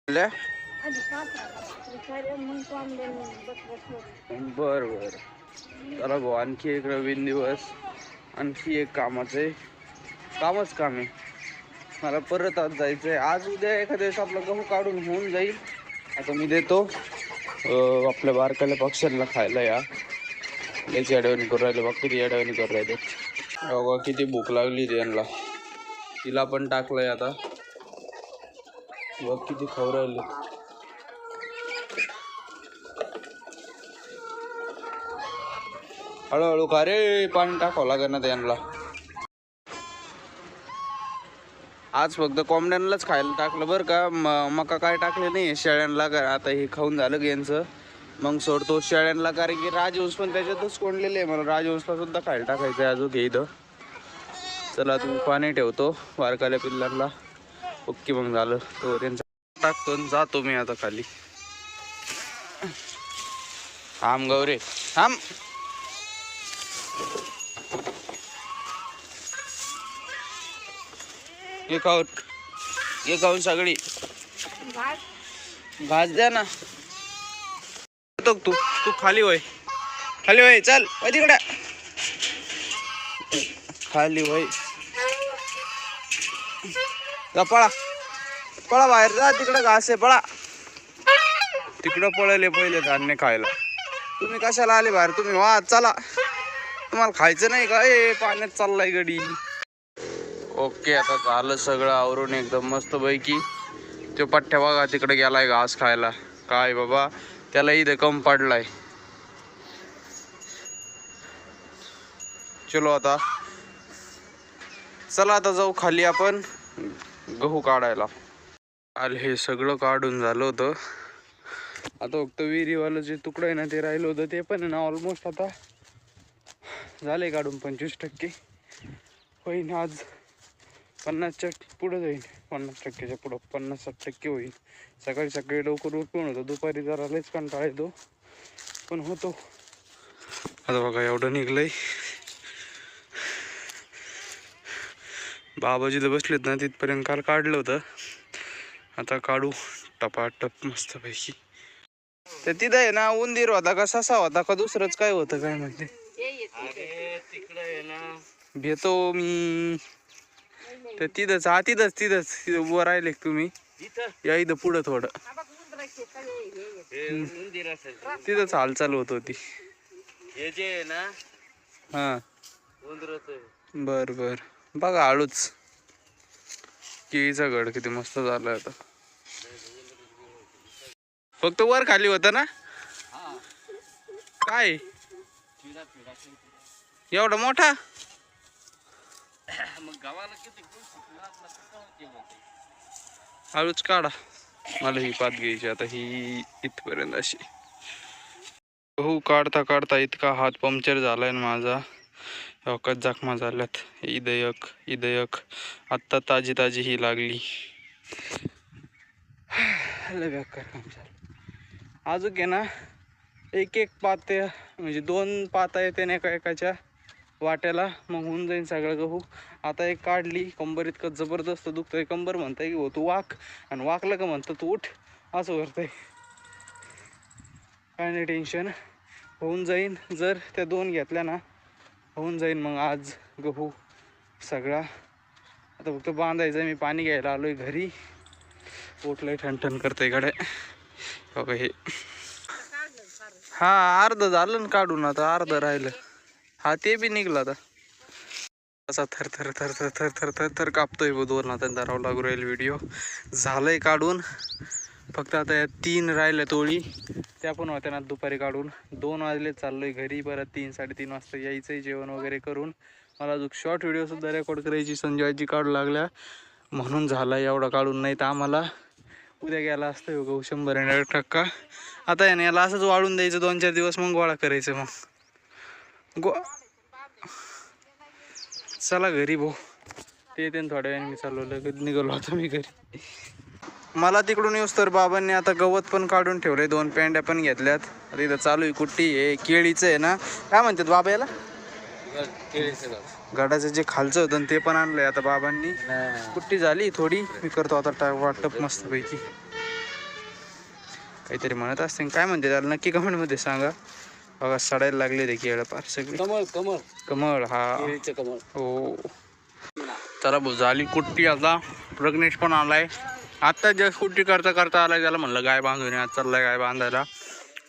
बर बर. चला भाऊ, आणखी एक नवीन दिवस, आणखी एक कामाचं कामच काम आहे. मला परत आज जायचंय. आज उद्या एखाद्या दिवस आपला गहू काढून होऊन जाईल. आता मी देतो आपल्या बारकाल्या पक्ष्यांना खायला. या याची अडवणी करू राहिले बघ, किती अडवणी करू राहिले बघा. किती भूक लागली त्यांना. तिला पण टाकलंय आता बघ, किती खाऊ राहिले. हळूहळू का रे, पाणी टाकावं लागेल ना त्यांना. आज फक्त कोंबड्यांनाच खायला टाकलं बरं का. मका काय टाकले नाही शेळ्यांना. आता हे खाऊन झालं की यांचं मग सोडतो शेळ्यांना. कारण की राजहंस पण त्याच्यातच कोंडलेले आहे. मला राजहंसला सुद्धा खायला टाकायचं आहे अजून इथं. चला तुम्ही पाणी ठेवतो बारकाल्या पिल्लांना. ओके मग झालं तो त्यांचा टाकतो. जातो मी आता खाली. थांब गौरे थांब. हे खाऊन सगळी घास द्या ना. तू तू खाली होय, खाली होय. चल तिकडे खाली होय. पळा पळा बाहेर जा. तिकडे घास आहे, पळा. तिकडं पळले पहिले धान्य खायला. तुम्ही कशाला आले बाहेर? तुम्ही वा चला. तुम्हाला खायचं नाही का? पाण्यात चाललाय गडी. ओके, आता झालं सगळं आवरून एकदम मस्त पैकी. तो पठ्ठ्या बघा तिकडे गेलाय घास खायला. काय बाबा, त्याला इथे कम पडलाय. चलो आता चला आता जाऊ खाली आपण गहू काढायला. काल हे सगळं काढून झालं होतं. आता फक्त विहिरीवालं जे तुकडं आहे ना ते राहिलं होतं. ते पण आहे ना ऑलमोस्ट आता झाले काढून. 25% होईन. आज 50च्या पुढं जाईल. 50%च्या पुढं 50-60% होईल. सकाळी सकाळी लवकर उठून होतो. दुपारी जरा लयच कंटाळा येतो पण होतो. आता बघा एवढं निघलंय. बाबा जिथं बसलेत ना तिथपर्यंत काल काढलं होतं. आता काढू टपाटप मस्त पैकी. ते तिथं आहे ना उंदीर होता का ससा होता का दुसरंच काय होतं काय म्हणते. तिकडं आहे ना भेतो मी. तर तिथंच तिथंच उभं राहिले तुम्ही. या इथं पुढं थोडं तिथंच हालचाल होत होती. हे जे आहे ना हा बर बर. बघा हळूच. केळीचा गड किती मस्त झालाय आता. फक्त वर खाली होता ना काय एवढा मोठा. हळूच काढा. मला ही पात घ्यायची आता. ही इथपर्यंत अशी. गहू काढता काढता इतका हात पंक्चर झालाय ना माझा. अवकाश जखमा झाल्यात. इदयक आत्ता ताजी ही लागली. अजून आहे ना एक पात म्हणजे 2 पाता येते ना एकाच्या वाट्याला. मग होऊन जाईल सगळं गहू. आता एक काढली. कंबर इतकं जबरदस्त दुखतंय. कंबर म्हणताय की हो तू वाक, आणि वाकलं का म्हणतं तू उठ. असं करतंय. काय नाही टेन्शन. होऊन जाईन. जर त्या 2 घेतल्या ना होऊन जाईन मग आज गहू सगळा. आता फक्त बांधायचं. मी पाणी घ्यायला आलोय घरी. पोटलंय ठणठण करतंय गड्या. बघा हे हा अर्ध झालं ना काढून. आता अर्ध राहिलं. हा ते बी निघलं आता. असा थर थर थर थर थर थर थर थर कापतोय. 2 हातात धरावं लागू राहील. व्हिडिओ झालंय काढून. फक्त आता या 3 राहिल्या तोळी. त्या पण होत्या ना दुपारी काढून. 2 वाजले. चाललोय घरी. परत 3-3:30 वाजता यायचंय जेवण वगैरे करून. मला अजून शॉर्ट व्हिडिओ सुद्धा रेकॉर्ड करायची. संजयची काढू लागल्या म्हणून झाला एवढा काढून. नाही तर आम्हाला उद्या गेला असतं गहू 100%. आता आहे ना याला असंच वाळून द्यायचं 2-4 दिवस. मग गोळा करायचं. मग चला घरी भाऊ. ते थोड्या वेळाने मी चालवलं निघालो आता मी घरी. मला तिकडून येऊस तर बाबांनी आता गवत पण काढून ठेवलंय. 2 पेंड्या पण घेतल्यात. आता इथं चालू आहे कुट्टी. हे केळीचं आहे ना काय म्हणतात बाबा याला. गडाचं जे खालचं होतं ते पण आणलंय आता बाबांनी. कुट्टी झाली थोडी. मी करतो आता वाटप मस्त पैकी. काहीतरी म्हणत असते, काय म्हणते त्याला नक्की कमेंटमध्ये सांगा. बघा सडायला लागले ते केळं पार सगळे. कमळ हा हो. चला भाऊ झाली कुट्टी. आता प्रज्ञेश पण आलाय. आता जस्ट कुट्टी करता करता आलाय. त्याला म्हणलं गाय बांधून आज चाललाय गाय बांधायला.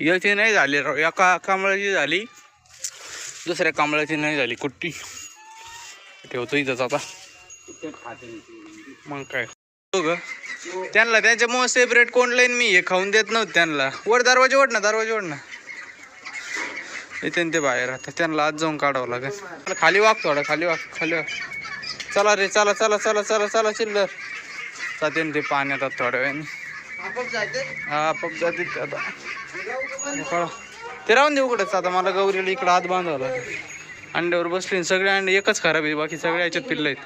याची नाही झाली, एका कांबळाची झाली, दुसऱ्या कांबळाची नाही झाली कुट्टी. ठेवतो इथंच आता. मग काय त्यांना त्यांच्यामुळे सेपरेट कोण लाईन मी हे खाऊन देत नव्हतं त्यांना. वर दरवाजे ओढ ना येते ते बाहेर. आता त्यांना आज जाऊन काढावं लागेल. खाली वाग थोडा, खाली वाग. चला रे चला चिल्लर जाते ते पाण्यात थोड्या वेळाने. हा पप जाते आता. ते राहून देऊ कुठंच. आता मला गौरीला इकडं हात बांधावं लागेल. अंड्यावर बसले सगळे अंडे. एकच खराब आहे, बाकी सगळे याच्यात पिल्ल आहेत.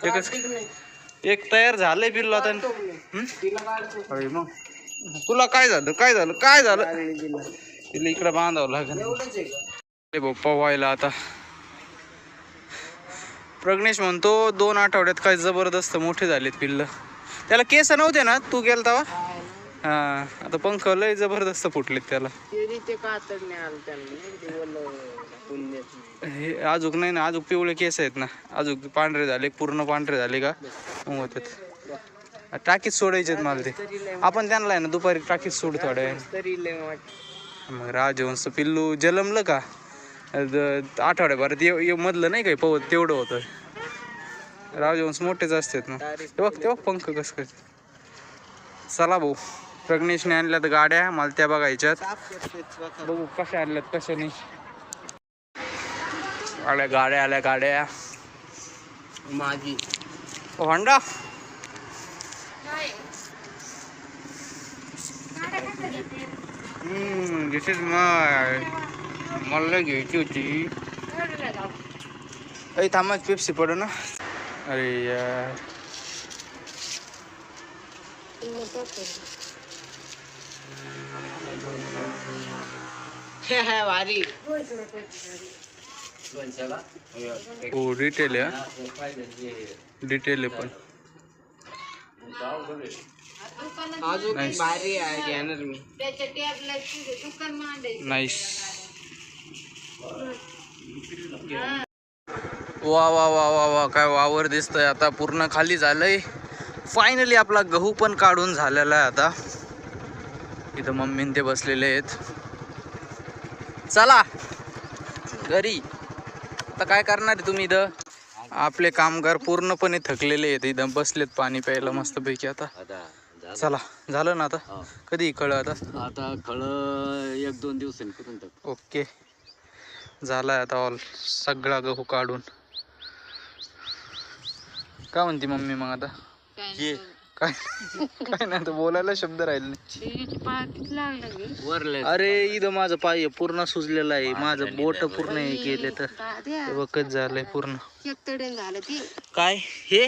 एकच एक तयार झालंय पिल्ल आता. मग तुला काय झालं तिला इकडं बांधावं लागेल. बाप्पा व्हायला आता. प्रज्ञेश म्हणतो 2 आठवड्यात काय जबरदस्त मोठे झालेत पिल्ल. त्याला केस नव्हते ना तू गेला तेव्हा. हा आता पंख लय जबरदस्त फुटलेत त्याला. हे अजूक नाही ना, अजूक पिवळे केस आहेत ना, अजूक पांढरे झाले, पूर्ण पांढरे झाले का मग होतात. टाकीत सोडायचे मला ते. आपण त्यांना आहे ना दुपारी टाकीत सोडू थोड्या वेळ. मग राजहंस पिल्लू जलमलं का आठवड्याभरात मधलं नाही काही पवत तेवढं होतं. राजहंस मोठेच असतात ना. तेव्हा पंख कसं काय. चला भाऊ प्रज्ञेशने आणल्यात गाड्या, मला त्या बघायच्यात. बघू कशा आणल्यात कशा नाही. गाड्या माझी होंडा. दिस इज माय. मला घ्यायची होती. अरे थांबा पेप्सी पडो ना. अरे यार भारी. हो डिटेल आहे, डिटेल आहे पण नाईस. वा काय वावर दिसतंय. आता पूर्ण खाली झालंय. फायनली आपला गहू पण काढून झालेला आहे. आता इथं मम्मीन ते बसलेले आहेत. चला घरी. आता काय करणार आहे तुम्ही इथं. आपले कामगार पूर्णपणे थकलेले आहेत. इथं बसलेत पाणी प्यायला मस्तपैकी. आता चला झालं ना. आता कधी खळ आता खळ 1-2 दिवसांनी. ओके झालाय आता ऑल सगळा गहू काढून. काय म्हणते मम्मी मग आता. काय नाही तर बोलायला शब्द राहिले नाही. अरे इथं माझं पाय पूर्ण सुजलेलं आहे. माझं बोट पूर्ण हे केले तर वकत झालंय पूर्ण. काय हे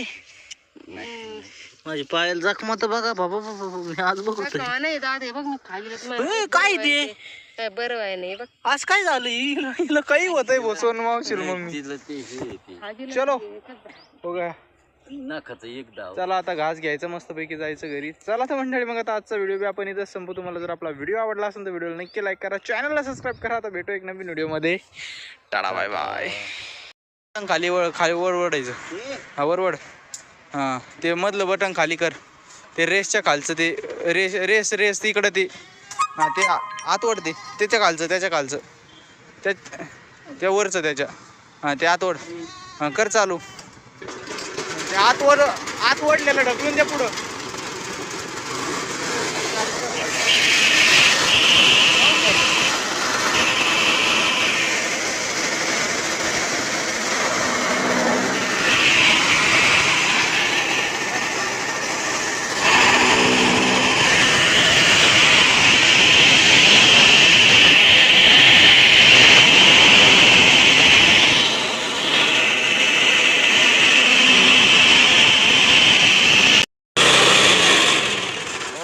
माझ्या पायाला जखमा तर बघा बाबा. मी आज बघतो काय ते बरं आहे नाही. आज काय झालं हिला काही होतंय बसवून मावशील मम्मी. चलो बघा चला आता घास घ्यायचं मस्तपैकी जायचं घरी. चला तर मंडळी मग आता आजचा व्हिडिओ बी आपण इथंच संपू. तुम्हाला जर आपला व्हिडिओ आवडला असेल तर व्हिडिओला नक्की लाईक करा, चॅनलला सबस्क्राईब करा. आता भेटू एक नवीन व्हिडिओमध्ये. Tata bye bye. खाली वर वडायचं. हा वरवड. हां ते मधलं बटन खाली कर. ते रेसच्या खालचं ते रेस तिकडं ते. हां ते आत वडते त्याच्या खालचं त्या वरचं त्याच्या. हां ते आत वड. हां कर चालू. आत वडलेलं ढकलून द्या पुढं.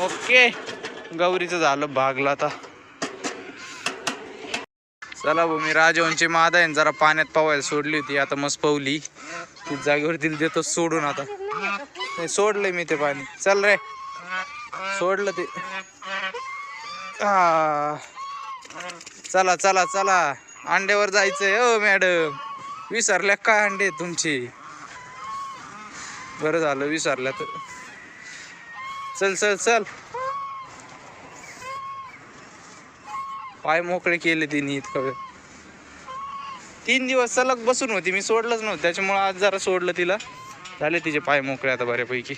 ओके गौरीचं झालं भागला. आता चला भाऊ मी राजवंशी मादा आहे जरा पाण्यात पवायला सोडली होती. आता मस्त पवली ती जागेवर दिली देतो सोडून. आता नाही सोडलंय मी ते पाणी. चल रे सोडलं ते. चला चला चला, अंड्यावर जायचंय. ओ मॅडम, विसरल्या काय अंडे तुमची? बरं झालं विसरल्या तर. चल चल चल. पाय मोकळे केले तिने इतका वेळ. 3 दिवस सलग बसून होती, मी सोडलंच नव्हतं, त्याच्यामुळे आज जरा सोडलं तिला. झाले तिचे पाय मोकळे आता बऱ्यापैकी.